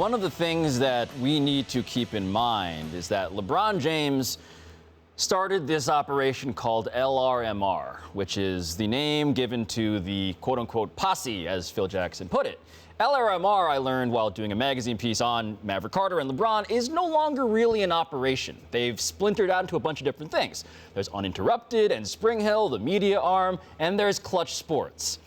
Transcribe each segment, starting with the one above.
One of the things that we need to keep in mind is that LeBron James started this operation called LRMR, which is the name given to the quote-unquote posse, as Phil Jackson put it. LRMR, I learned while doing a magazine piece on Maverick Carter and LeBron, is no longer really an operation. They've splintered out into a bunch of different things. There's Uninterrupted and Spring Hill, the media arm, and there's Clutch Sports.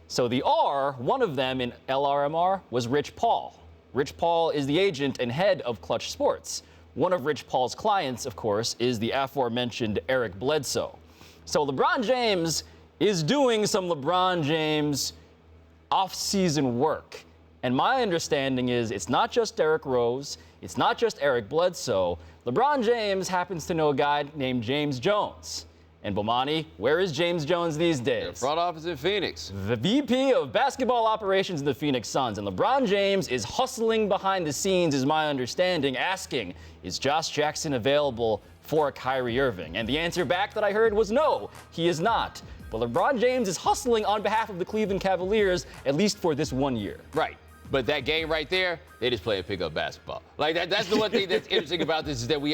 So the R, one of them in LRMR, was Rich Paul. Rich Paul is the agent and head of Clutch Sports. One of Rich Paul's clients, of course, is the aforementioned Eric Bledsoe. So LeBron James is doing some LeBron James off-season work. And my understanding is it's not just Derrick Rose, it's not just Eric Bledsoe. LeBron James happens to know a guy named James Jones. And Bomani, where is James Jones these days? Front office in Phoenix. The VP of basketball operations in the Phoenix Suns. And LeBron James is hustling behind the scenes, is my understanding, asking, is Josh Jackson available for a Kyrie Irving? And the answer back that I heard was no, he is not. But LeBron James is hustling on behalf of the Cleveland Cavaliers, at least for this 1 year. Right. But that game right there, they just play pickup basketball. Like that's the one thing that's interesting about this is that we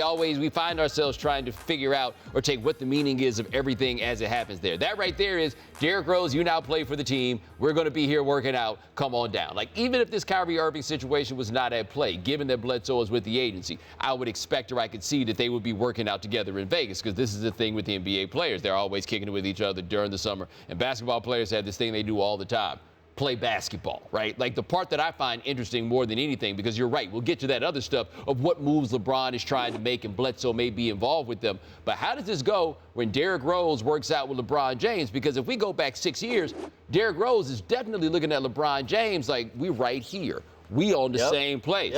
find ourselves trying to figure out or take what the meaning is of everything as it happens there. That right there is Derrick Rose, you now play for the team. We're going to be here working out. Come on down. Like even if this Kyrie Irving situation was not at play, given that Bledsoe is with the agency, I would expect or I could see that they would be working out together in Vegas because this is the thing with the NBA players. They're always kicking it with each other during the summer. And basketball players have this thing they do all the time. Play basketball, right? Like the part that I find interesting more than anything, because you're right, we'll get to that other stuff of what moves LeBron is trying to make and Bledsoe may be involved with them. But how does this go when Derrick Rose works out with LeBron James? Because if we go back 6 years, Derrick Rose is definitely looking at LeBron James like we're right here. We on the same place.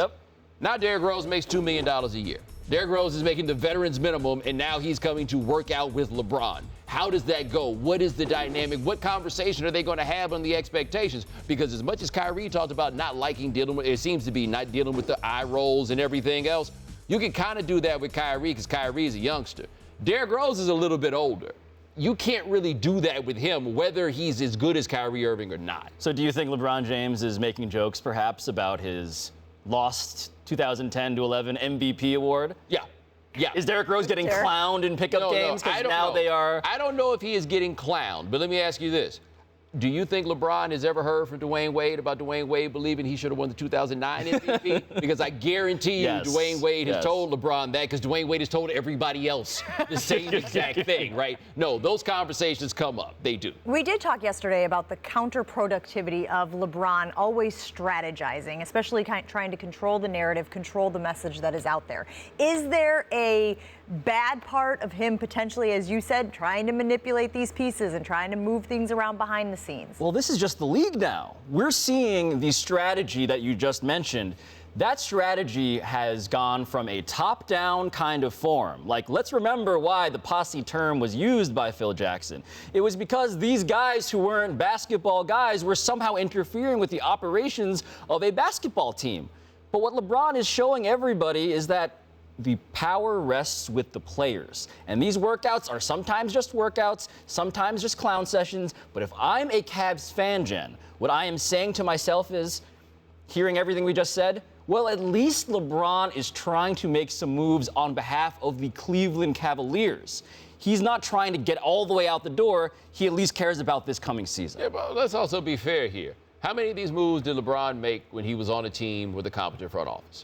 Now Derrick Rose makes $2 million a year. Derrick Rose is making the veterans minimum, and now he's coming to work out with LeBron. How does that go? What is the dynamic? What conversation are they going to have on the expectations? Because as much as Kyrie talked about not liking dealing with, it seems to be not dealing with the eye rolls and everything else, you can kind of do that with Kyrie because Kyrie is a youngster. Derrick Rose is a little bit older. You can't really do that with him, whether he's as good as Kyrie Irving or not. So do you think LeBron James is making jokes perhaps about his lost 2010-11 MVP award? Yeah. Is Derrick Rose getting clowned in pickup games? I don't know. I don't know if he is getting clowned, but let me ask you this. Do you think LeBron has ever heard from Dwayne Wade about Dwayne Wade believing he should have won the 2009 MVP? Because I guarantee you Dwayne Wade has told LeBron that because Dwayne Wade has told everybody else the same exact thing, right? No, those conversations come up. They do. We did talk yesterday about the counterproductivity of LeBron always strategizing, especially trying to control the narrative, control the message that is out there. Is there a bad part of him potentially, as you said, trying to manipulate these pieces and trying to move things around behind the scenes? Well, this is just the league now. We're seeing the strategy that you just mentioned. That strategy has gone from a top-down kind of form. Like, let's remember why the posse term was used by Phil Jackson. It was because these guys who weren't basketball guys were somehow interfering with the operations of a basketball team. But what LeBron is showing everybody is that the power rests with the players. And these workouts are sometimes just workouts, sometimes just clown sessions. But if I'm a Cavs fan, Jen, what I am saying to myself is, hearing everything we just said, well, at least LeBron is trying to make some moves on behalf of the Cleveland Cavaliers. He's not trying to get all the way out the door. He at least cares about this coming season. Yeah, but let's also be fair here. How many of these moves did LeBron make when he was on a team with a competent front office?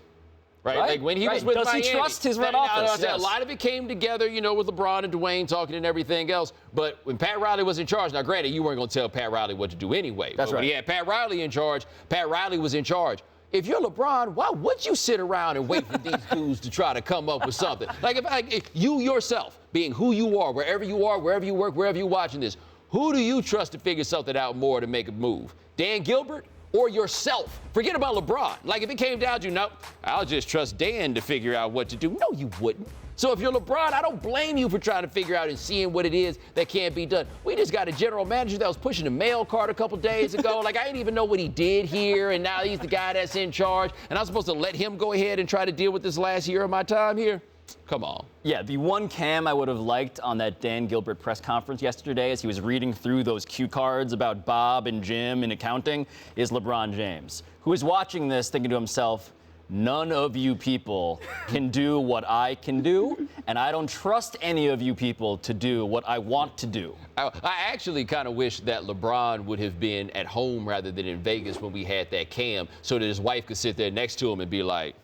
Right? Like when he was with Miami. Does he trust his front office? A lot of it came together, with LeBron and Dwayne talking and everything else. But when Pat Riley was in charge, now granted, you weren't going to tell Pat Riley what to do anyway. That's right. When he had Pat Riley in charge, Pat Riley was in charge. If you're LeBron, why would you sit around and wait for these dudes to try to come up with something? Like if you yourself, being who you are, wherever you work, wherever you're watching this, who do you trust to figure something out more to make a move? Dan Gilbert? Or yourself. Forget about LeBron. Like if it came down to, no, I'll just trust Dan to figure out what to do. No, you wouldn't. So if you're LeBron, I don't blame you for trying to figure out and seeing what it is that can't be done. We just got a general manager that was pushing a mail cart a couple days ago. Like I didn't even know what he did here, and now he's the guy that's in charge. And I'm supposed to let him go ahead and try to deal with this last year of my time here? Come on. Yeah, the one cam I would have liked on that Dan Gilbert press conference yesterday as he was reading through those cue cards about Bob and Jim and accounting is LeBron James, who is watching this thinking to himself, none of you people can do what I can do, and I don't trust any of you people to do what I want to do. I actually kind of wish that LeBron would have been at home rather than in Vegas when we had that cam, so that his wife could sit there next to him and be like,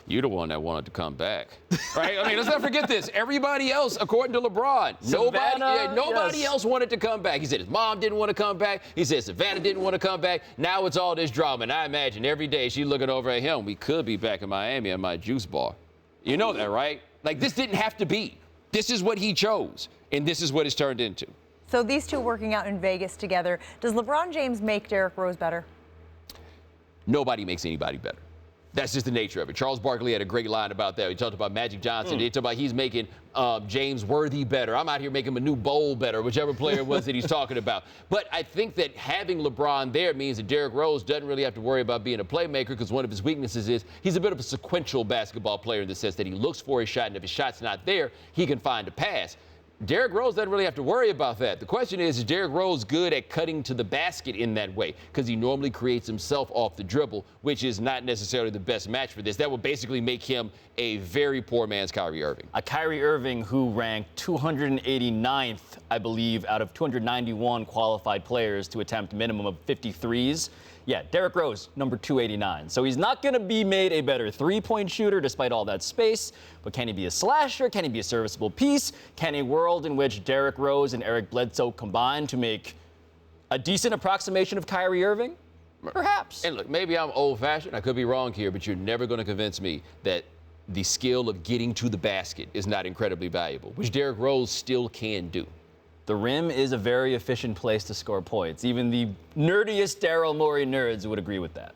"You're the one that wanted to come back." Right? I mean, let's not forget this. Everybody else, according to LeBron, nobody else wanted to come back. He said his mom didn't want to come back. He said Savannah didn't want to come back. Now it's all this drama. And I imagine every day she's looking over at him. We could be back in Miami at my juice bar. You know that, right? Like, this didn't have to be. This is what he chose, and this is what it's turned into. So these two working out in Vegas together, does LeBron James make Derrick Rose better? Nobody makes anybody better. That's just the nature of it. Charles Barkley had a great line about that. He talked about Magic Johnson. He talked about he's making James Worthy better. I'm out here making him a new Bowl better, whichever player it was that he's talking about. But I think that having LeBron there means that Derrick Rose doesn't really have to worry about being a playmaker, because one of his weaknesses is he's a bit of a sequential basketball player in the sense that he looks for his shot, and if his shot's not there, he can find a pass. Derrick Rose doesn't really have to worry about that. The question is Derrick Rose good at cutting to the basket in that way? Because he normally creates himself off the dribble, which is not necessarily the best match for this. That would basically make him a very poor man's Kyrie Irving. A Kyrie Irving who ranked 289th, I believe, out of 291 qualified players to attempt minimum of 53s. Yeah, Derrick Rose, number 289. So he's not going to be made a better three-point shooter despite all that space. But can he be a slasher? Can he be a serviceable piece? Can a world in which Derrick Rose and Eric Bledsoe combine to make a decent approximation of Kyrie Irving? Perhaps. And look, maybe I'm old-fashioned. I could be wrong here, but you're never going to convince me that the skill of getting to the basket is not incredibly valuable, which Derrick Rose still can do. The rim is a very efficient place to score points. Even the nerdiest Daryl Morey nerds would agree with that.